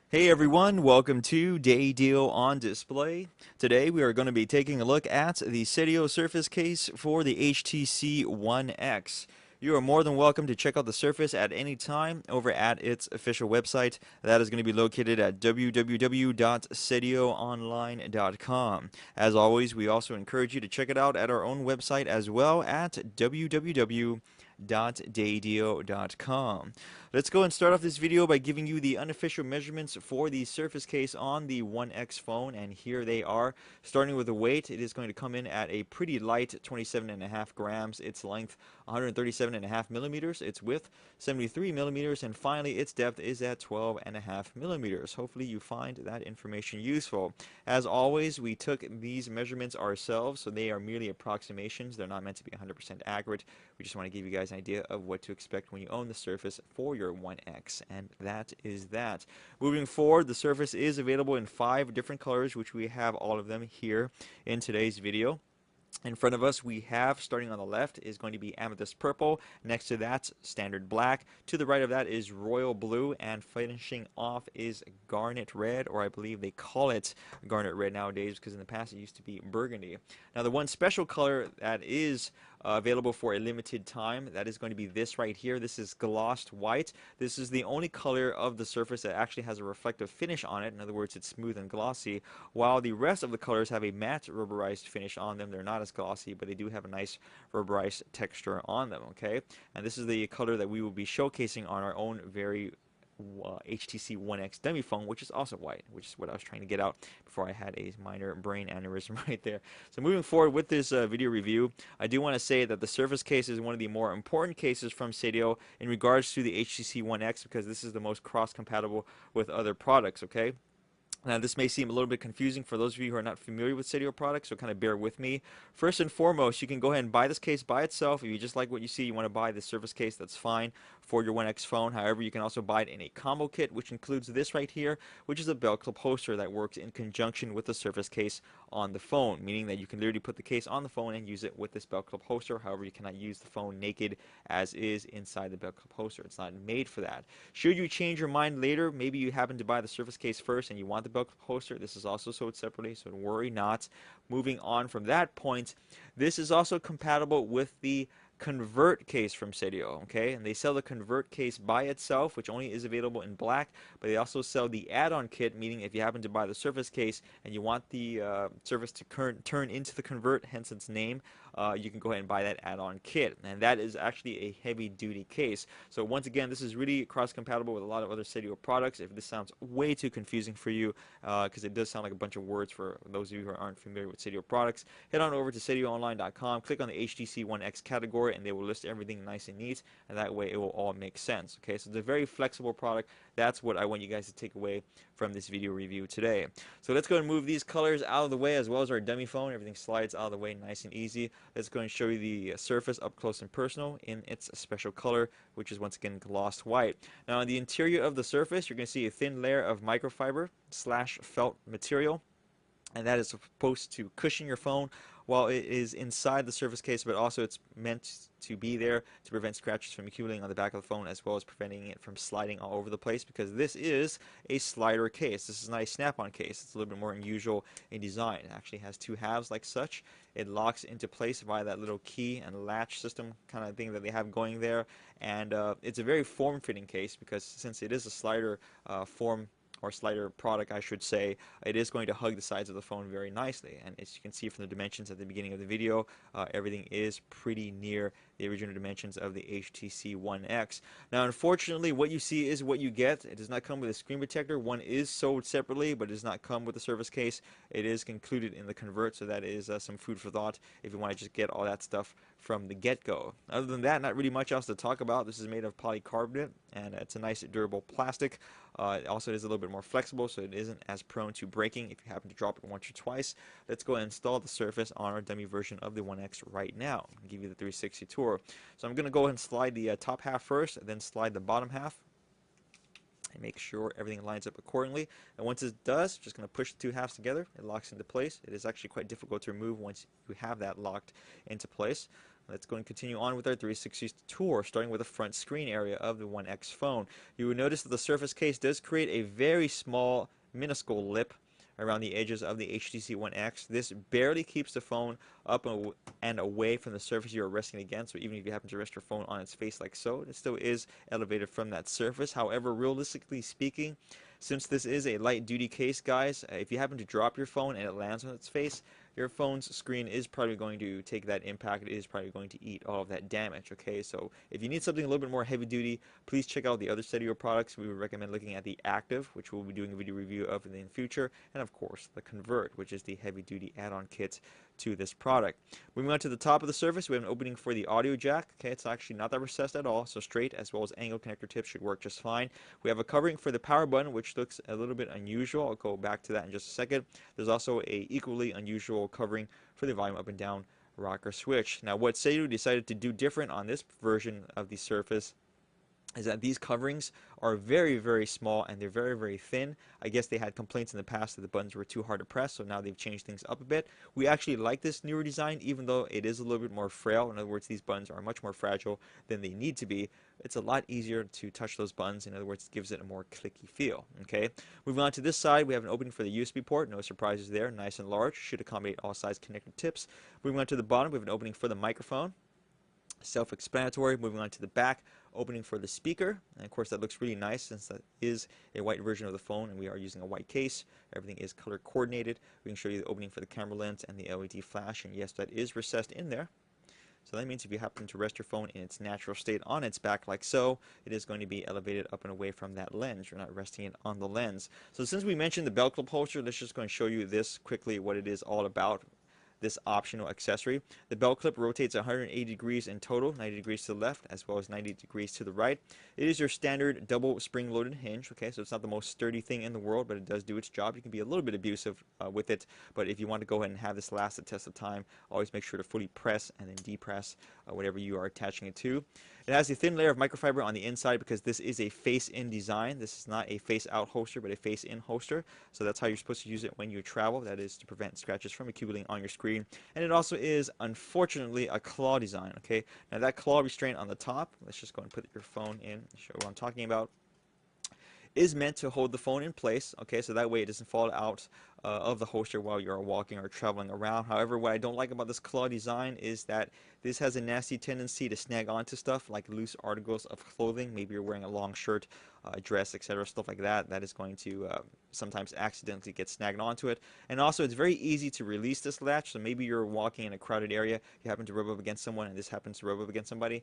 Hey everyone, welcome to Day Deal on Display. Today we are going to be taking a look at the Seidio Surface case for the HTC One X. You are more than welcome to check out the Surface at any time over at its official website. That is going to be located at www.seidioonline.com. As always, we also encourage you to check it out at our own website as well at www.daydio.com. Let's go and start off this video by giving you the unofficial measurements for the Surface case on the One X phone, and here they are. Starting with the weight, it is going to come in at a pretty light 27.5 grams. Its length 137.5 millimeters. Its width 73 millimeters, and finally its depth is at 12.5 millimeters. Hopefully you find that information useful. As always, we took these measurements ourselves, so they are merely approximations. They're not meant to be 100% accurate. We just want to give you guys an idea of what to expect when you own the Surface for your One X, and that is that. Moving forward, the Surface is available in 5 different colors, which we have all of them here in today's video. In front of us, we have, starting on the left, is going to be amethyst purple. Next to that, standard black. To the right of that is royal blue, and finishing off is garnet red, or I believe they call it garnet red nowadays, because in the past it used to be burgundy. Now, the one special color that is available for a limited time, that is going to be this right here. This is glossed white. This is the only color of the Surface that actually has a reflective finish on it. In other words, it's smooth and glossy, while the rest of the colors have a matte rubberized finish on them. They're not as glossy, but they do have a nice rubberized texture on them, okay? And this is the color that we will be showcasing on our own very HTC One X dummy phone, which is also white, which is what I was trying to get out before I had a minor brain aneurysm right there. So moving forward with this video review, I do want to say that the Surface case is one of the more important cases from Seidio in regards to the HTC One X, because this is the most cross-compatible with other products, okay? Now, this may seem a little bit confusing for those of you who are not familiar with Seidio products, so kind of bear with me. First and foremost, you can go ahead and buy this case by itself. If you just like what you see, you want to buy the Surface case, that's fine for your One X phone. However, you can also buy it in a combo kit, which includes this right here, which is a belt clip holster that works in conjunction with the Surface case on the phone, meaning that you can literally put the case on the phone and use it with this belt clip holster. However, you cannot use the phone naked as is inside the belt clip holster. It's not made for that. Should you change your mind later, maybe you happen to buy the Surface case first and you want the belt clip holster, this is also sold separately, so worry not. Moving on from that point, this is also compatible with the convert case from Seidio, okay? And they sell the convert case by itself, which only is available in black, but they also sell the add-on kit, meaning if you happen to buy the Surface case and you want the Surface to turn into the convert, hence its name, you can go ahead and buy that add-on kit. And that is actually a heavy-duty case. So once again, this is really cross-compatible with a lot of other Seidio products. If this sounds way too confusing for you, because it does sound like a bunch of words for those of you who aren't familiar with Seidio products, head on over to seidioonline.com, click on the HTC One X category, and they will list everything nice and neat, and that way it will all make sense. Okay, so it's a very flexible product. That's what I want you guys to take away from this video review today. So let's go and move these colors out of the way, as well as our dummy phone. Everything slides out of the way nice and easy. Let's go and show you the Surface up close and personal in its special color, which is once again glossed white. Now on the interior of the Surface, you're going to see a thin layer of microfiber / felt material, and that is supposed to cushion your phone while it is inside the Surface case, but also it's meant to be there to prevent scratches from accumulating on the back of the phone, as well as preventing it from sliding all over the place, because this is a slider case. This is not a snap-on case. It's a little bit more unusual in design. It actually has 2 halves like such. It locks into place via that little key and latch system kind of thing that they have going there, and it's a very form-fitting case, because since it is a slider form or slider product, I should say, it is going to hug the sides of the phone very nicely. And as you can see from the dimensions at the beginning of the video, everything is pretty near the original dimensions of the HTC One X. Now, unfortunately, what you see is what you get. It does not come with a screen protector. One is sold separately, but it does not come with the Surface case. It is included in the convert, so that is some food for thought if you want to just get all that stuff from the get-go. Other than that, not really much else to talk about. This is made of polycarbonate, and it's a nice durable plastic. It also is a little bit more flexible, so it isn't as prone to breaking if you happen to drop it once or twice. Let's go and install the Surface on our dummy version of the One X right now. I'll give you the 360 tour. So I'm going to go ahead and slide the top half first, and then slide the bottom half, and make sure everything lines up accordingly. And once it does, just going to push the 2 halves together. It locks into place. It is actually quite difficult to remove once you have that locked into place. let's go and continue on with our 360 tour, starting with the front screen area of the 1X phone. You will notice that the Surface case does create a very small, minuscule lip around the edges of the HTC One X. This barely keeps the phone up and away from the surface you are resting against, so even if you happen to rest your phone on its face like so, it still is elevated from that surface. However, realistically speaking, since this is a light duty case, guys, if you happen to drop your phone and it lands on its face, your phone's screen is probably going to take that impact. It is probably going to eat all of that damage, okay? So if you need something a little bit more heavy duty, please check out the other Seidio products. We would recommend looking at the Active, which we'll be doing a video review of in the future, and of course the Convert, which is the heavy duty add-on kit to this product. Moving on to the top of the Surface, we have an opening for the audio jack. Okay, it's actually not that recessed at all, so straight as well as angled connector tips should work just fine. We have a covering for the power button, which looks a little bit unusual. I'll go back to that in just a second. There's also a equally unusual covering for the volume up and down rocker switch. Now, what Seidio decided to do different on this version of the Surface is that these coverings are very, very small and they're very, very thin. I guess they had complaints in the past that the buttons were too hard to press, so now they've changed things up a bit. We actually like this newer design, even though it is a little bit more frail. In other words, these buttons are much more fragile than they need to be. It's a lot easier to touch those buttons. In other words, it gives it a more clicky feel. Okay. Moving on to this side, we have an opening for the USB port. No surprises there. Nice and large. Should accommodate all size connected tips. Moving on to the bottom, we have an opening for the microphone. Self-explanatory. Moving on to the back, opening for the speaker, and of course that looks really nice since that is a white version of the phone and we are using a white case. Everything is color coordinated. We can show you the opening for the camera lens and the LED flash, and yes, that is recessed in there. So that means if you happen to rest your phone in its natural state on its back like so, it is going to be elevated up and away from that lens. You're not resting it on the lens. So since we mentioned the belt clip holster, let's just go and show you this quickly, what it is all about. This optional accessory. The belt clip rotates 180 degrees in total, 90 degrees to the left as well as 90 degrees to the right. It is your standard double spring-loaded hinge, okay, so it's not the most sturdy thing in the world, but it does do its job. You can be a little bit abusive with it, but if you want to go ahead and have this last the test of time, always make sure to fully press and then depress whatever you are attaching it to. It has a thin layer of microfiber on the inside because this is a face-in design. This is not a face-out holster, but a face-in holster. So that's how you're supposed to use it when you travel. That is to prevent scratches from accumulating on your screen. And it also is, unfortunately, a claw design. Okay. Now that claw restraint on the top, let's just go and put your phone in and show what I'm talking about, is meant to hold the phone in place, okay, so that way it doesn't fall out of the holster while you're walking or traveling around. However, what I don't like about this claw design is that this has a nasty tendency to snag onto stuff like loose articles of clothing. Maybe you're wearing a long shirt, a dress, etc., stuff like that. That is going to sometimes accidentally get snagged onto it. And also, it's very easy to release this latch, so maybe you're walking in a crowded area, you happen to rub up against someone, and this happens to rub up against somebody.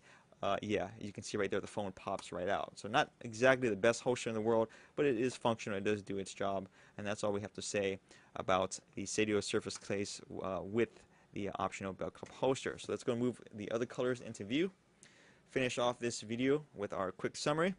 Yeah, you can see right there the phone pops right out. So not exactly the best holster in the world, but it is functional, it does do its job, and that's all we have to say about the Seidio Surface case with the optional belt clip holster. So let's go move the other colors into view. Finish off this video with our quick summary.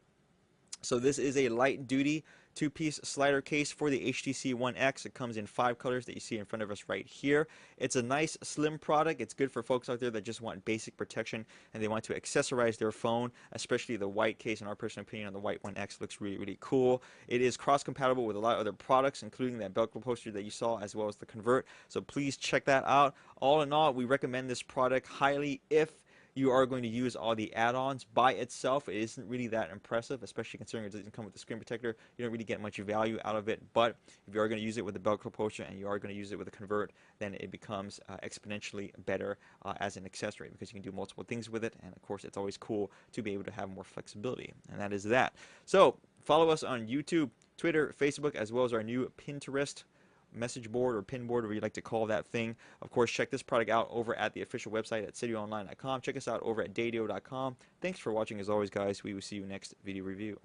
So this is a light duty two-piece slider case for the HTC One X. It comes in 5 colors that you see in front of us right here. It's a nice slim product. It's good for folks out there that just want basic protection and they want to accessorize their phone, especially the white case. In our personal opinion, on the white One X looks really, really cool. It is cross-compatible with a lot of other products, including that belt clip holster that you saw, as well as the Convert. So please check that out. All in all, we recommend this product highly if you are going to use all the add-ons. By itself, it isn't really that impressive, especially considering it doesn't come with the screen protector. You don't really get much value out of it, but if you are going to use it with the belt clip holster and you are going to use it with a Convert, then it becomes exponentially better as an accessory because you can do multiple things with it, and of course it's always cool to be able to have more flexibility, and that is that. So follow us on YouTube, Twitter, Facebook, as well as our new Pinterest message board or pin board, whatever you like to call that thing. Of course, check this product out over at the official website at seidioonline.com. Check us out over at Seidio.com. Thanks for watching as always, guys. We will see you next video review.